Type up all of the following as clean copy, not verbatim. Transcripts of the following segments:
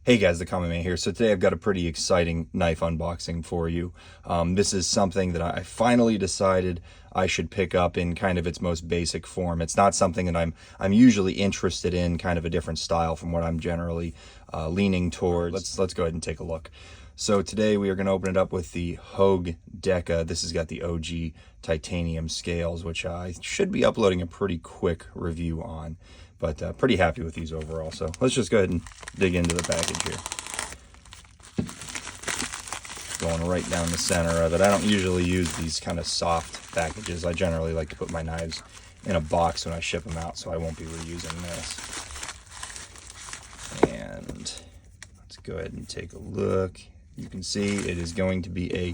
Hey guys, the Common Man here. So today I've got a pretty exciting knife unboxing for you. This is something that I finally decided I should pick up in kind of its most basic form. It's not something that I'm usually interested in, kind of a different style from what I'm generally leaning towards. Let's go ahead and take a look. So today we are going to open it up with the Hogue Deca. This has got the OG titanium scales, which I should be uploading a pretty quick review on. But pretty happy with these overall. So let's just go ahead and dig into the package here. Going right down the center of it. I don't usually use these kind of soft packages. I generally like to put my knives in a box when I ship them out, so I won't be reusing this. And let's go ahead and take a look. You can see it is going to be a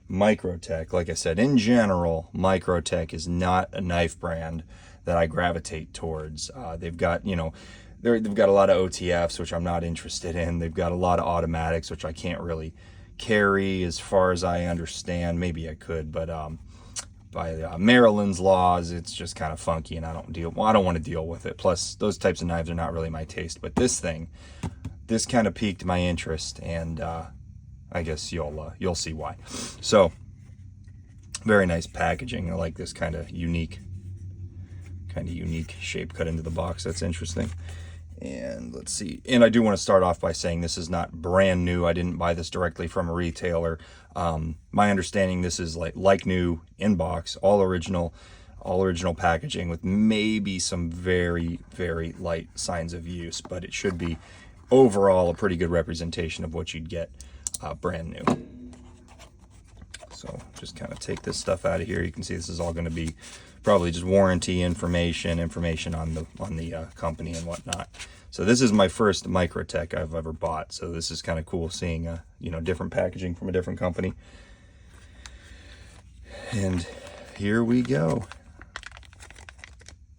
Microtech. Like I said, in general, Microtech is not a knife brand that I gravitate towards. They've got, they've got a lot of OTFs, which I'm not interested in. They've got a lot of automatics, which I can't really carry as far as I understand. Maybe I could, but by Maryland's laws, it's just kind of funky, and I don't want to deal with it. Plus, those types of knives are not really my taste. But this kind of piqued my interest, and I guess you'll see why. So, very nice packaging. I like this kind of unique shape cut into the box. That's interesting. And let's see. And I do want to start off by saying this is not brand new. I didn't buy this directly from a retailer. My understanding, this is like new in box, all original packaging with maybe some very, very light signs of use, but it should be overall a pretty good representation of what you'd get brand new. So just kind of take this stuff out of here. You can see this is all going to be probably just warranty information on the company and whatnot. So this is my first Microtech I've ever bought. So this is kind of cool seeing different packaging from a different company. And here we go.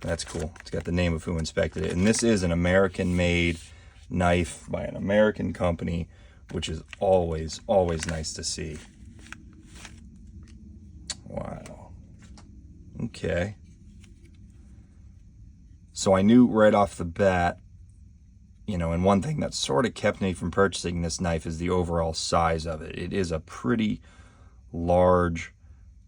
That's cool. It's got the name of who inspected it. And this is an American-made knife by an American company, which is always nice to see. Wow. Okay. So I knew right off the bat, and one thing that sort of kept me from purchasing this knife is the overall size of it. It is a pretty large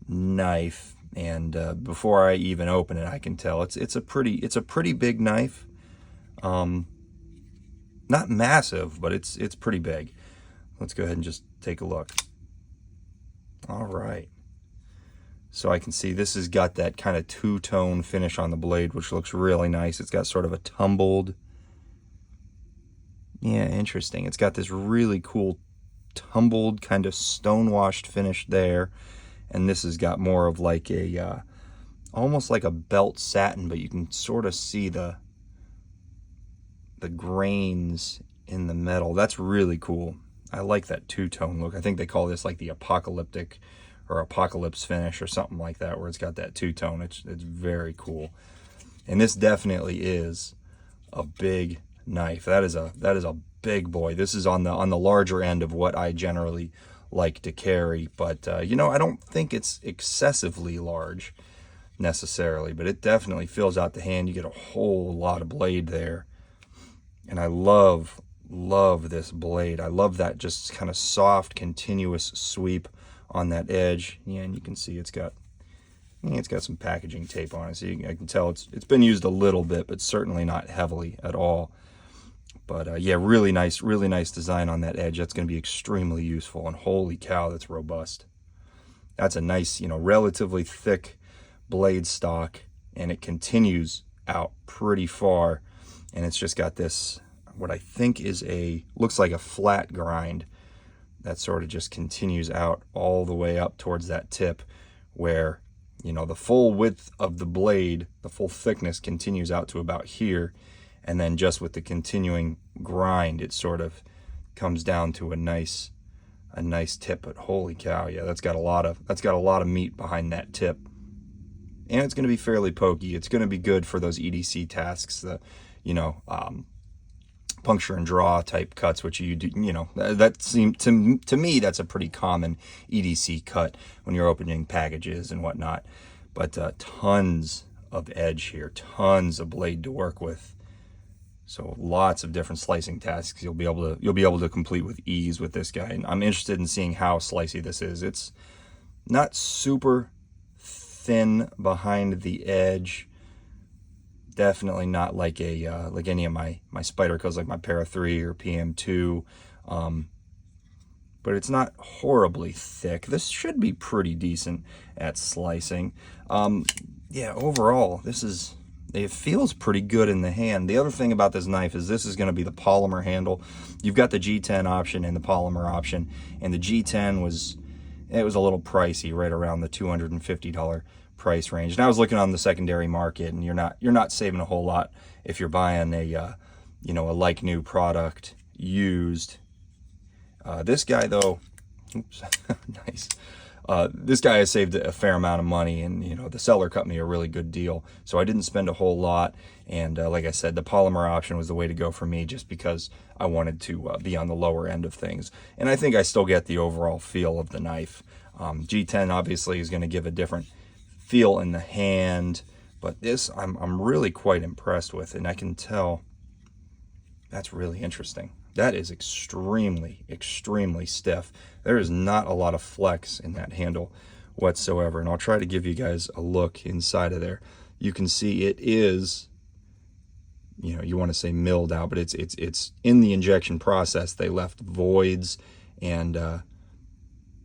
knife, and before I even open it, I can tell it's a pretty big knife. Not massive, but it's pretty big. Let's go ahead and just take a look. All right. So I can see this has got that kind of two-tone finish on the blade, which looks really nice. It's got sort of a tumbled, interesting. It's got this really cool tumbled kind of stone-washed finish there. And this has got more of like a, almost like a belt satin, but you can sort of see the grains in the metal. That's really cool. I like that two-tone look. I think they call this like the apocalyptic or apocalypse finish or something like that, where it's got that two-tone. It's very cool. And this definitely is a big knife. That is a big boy. This is on the larger end of what I generally like to carry, but I don't think it's excessively large necessarily, but it definitely fills out the hand. You get a whole lot of blade there. And I love this blade. I love that just kind of soft, continuous sweep on that edge. Yeah, and you can see it's got some packaging tape on it, so I can tell it's been used a little bit, but certainly not heavily at all. But yeah, really nice design on that edge. That's going to be extremely useful, and holy cow, that's robust. That's a nice, relatively thick blade stock, and it continues out pretty far, and it's just got this, what I think is looks like a flat grind that sort of just continues out all the way up towards that tip, where the full width of the blade, the full thickness continues out to about here, and then just with the continuing grind, it sort of comes down to a nice tip. But holy cow, yeah, that's got a lot of meat behind that tip, and it's going to be fairly pokey. It's going to be good for those EDC tasks, puncture and draw type cuts, which you do, that seemed to me that's a pretty common EDC cut when you're opening packages and whatnot. But tons of edge here, tons of blade to work with. So lots of different slicing tasks you'll be able to complete with ease with this guy. And I'm interested in seeing how slicey this is. It's not super thin behind the edge. Definitely not like a like any of my Spydercos, like my Para 3 or PM2. But it's not horribly thick. This should be pretty decent at slicing. Yeah, overall, it feels pretty good in the hand. The other thing about this knife is this is going to be the polymer handle. You've got the G10 option and the polymer option, and the G10 was a little pricey, right around the $250 price range. And I was looking on the secondary market, and you're not saving a whole lot if you're buying a like new product used. This guy though, oops, nice. This guy has saved a fair amount of money, and the seller cut me a really good deal, so I didn't spend a whole lot. And like I said, the polymer option was the way to go for me, just because I wanted to be on the lower end of things, and I think I still get the overall feel of the knife. G10 obviously is going to give a different feel in the hand, but this I'm really quite impressed with, and I can tell that's really interesting. That is extremely, extremely stiff. There is not a lot of flex in that handle whatsoever. And I'll try to give you guys a look inside of there. You can see it is, you want to say milled out, but it's in the injection process. They left voids, and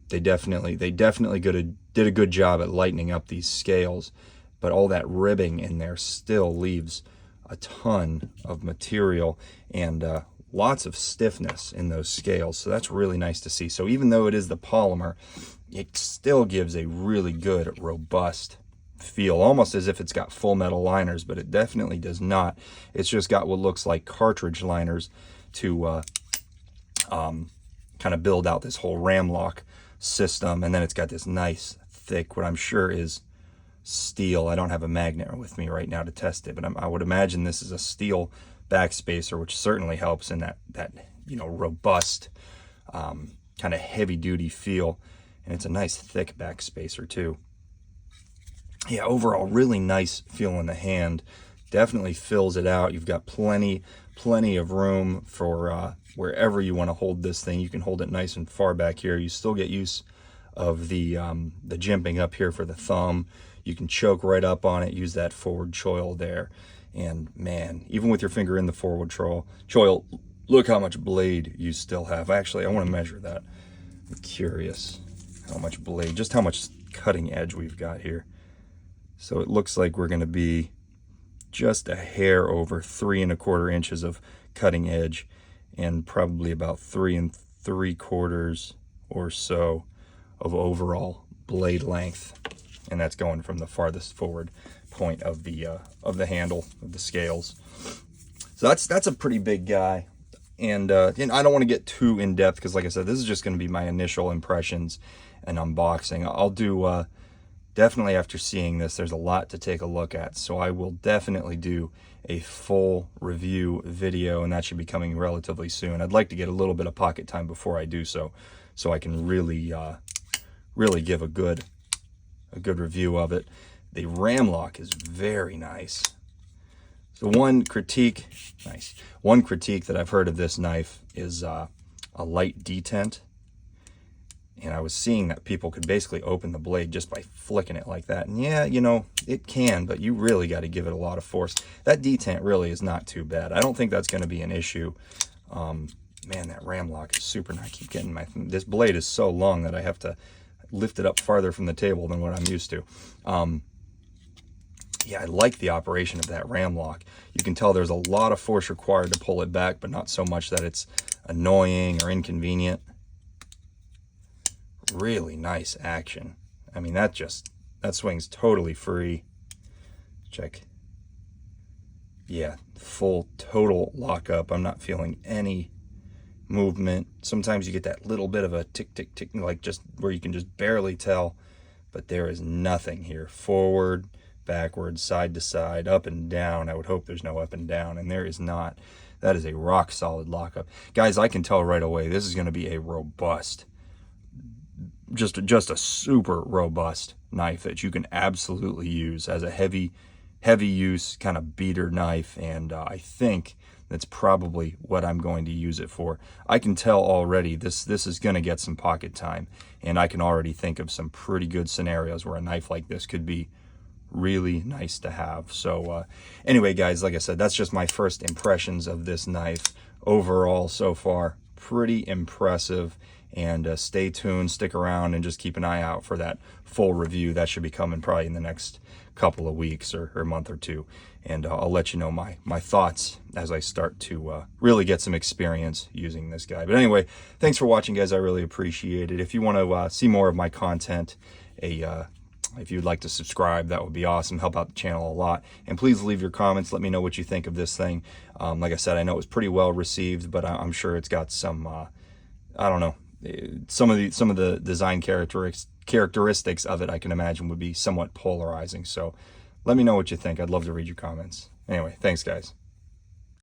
they definitely did a good job at lightening up these scales. But all that ribbing in there still leaves a ton of material, and lots of stiffness in those scales, so that's really nice to see. So even though it is the polymer, it still gives a really good, robust feel, almost as if it's got full metal liners, but it definitely does not. It's just got what looks like cartridge liners to kind of build out this whole Ram-Lok system, and then it's got this nice, thick, what I'm sure is steel. I don't have a magnet with me right now to test it, but I would imagine this is a steel backspacer, which certainly helps in that robust kind of heavy duty feel. And it's a nice thick backspacer too. Yeah, overall really nice feel in the hand. Definitely fills it out. You've got plenty of room for wherever you want to hold this thing. You can hold it nice and far back here. You still get use of the jimping up here for the thumb. You can choke right up on it, use that forward choil there. And man, even with your finger in the forward choil, look how much blade you still have. Actually, I want to measure that. I'm curious how much blade, just how much cutting edge we've got here. So it looks like we're going to be just a hair over 3 1/4 inches of cutting edge, and probably about 3 3/4 or so of overall blade length. And that's going from the farthest forward point of the handle of the scales. So that's a pretty big guy, and I don't want to get too in depth, because like I said, this is just going to be my initial impressions and unboxing. I'll do definitely, after seeing this, there's a lot to take a look at, so I will definitely do a full review video, and that should be coming relatively soon. I'd like to get a little bit of pocket time before I do so I can really give a good review of it. The Ram-Lok is very nice. So one critique that I've heard of this knife is a light detent. And I was seeing that people could basically open the blade just by flicking it like that. And yeah, it can, but you really got to give it a lot of force. That detent really is not too bad. I don't think that's going to be an issue. Man, that Ram-Lok is super nice. I keep getting this blade is so long that I have to lift it up farther from the table than what I'm used to. Yeah, I like the operation of that Ram-Lok. You can tell there's a lot of force required to pull it back, but not so much that it's annoying or inconvenient. Really nice action. I mean, that swings totally free. Check. Yeah, full total lockup. I'm not feeling any movement. Sometimes you get that little bit of a tick, tick, tick, like just where you can just barely tell, but there is nothing here. Forward, backward, side to side, up and down. I would hope there's no up and down, and there is not. That is a rock solid lockup. Guys, I can tell right away this is going to be a robust, just a super robust knife that you can absolutely use as a heavy use kind of beater knife. And I think that's probably what I'm going to use it for. I can tell already this is going to get some pocket time, and I can already think of some pretty good scenarios where a knife like this could be really nice to have. So anyway, guys, like I said, that's just my first impressions of this knife. Overall, so far, pretty impressive. And stay tuned, stick around, and just keep an eye out for that full review. That should be coming probably in the next couple of weeks or month or two. And I'll let you know my thoughts as I start to really get some experience using this guy. But anyway, thanks for watching, guys. I really appreciate it. If you want to see more of my content, if you'd like to subscribe, that would be awesome. Help out the channel a lot. And please leave your comments. Let me know what you think of this thing. Like I said, I know it was pretty well received, but I'm sure it's got some, I don't know, some of the design characteristics of it, I can imagine, would be somewhat polarizing. So let me know what you think. I'd love to read your comments. Anyway, thanks, guys.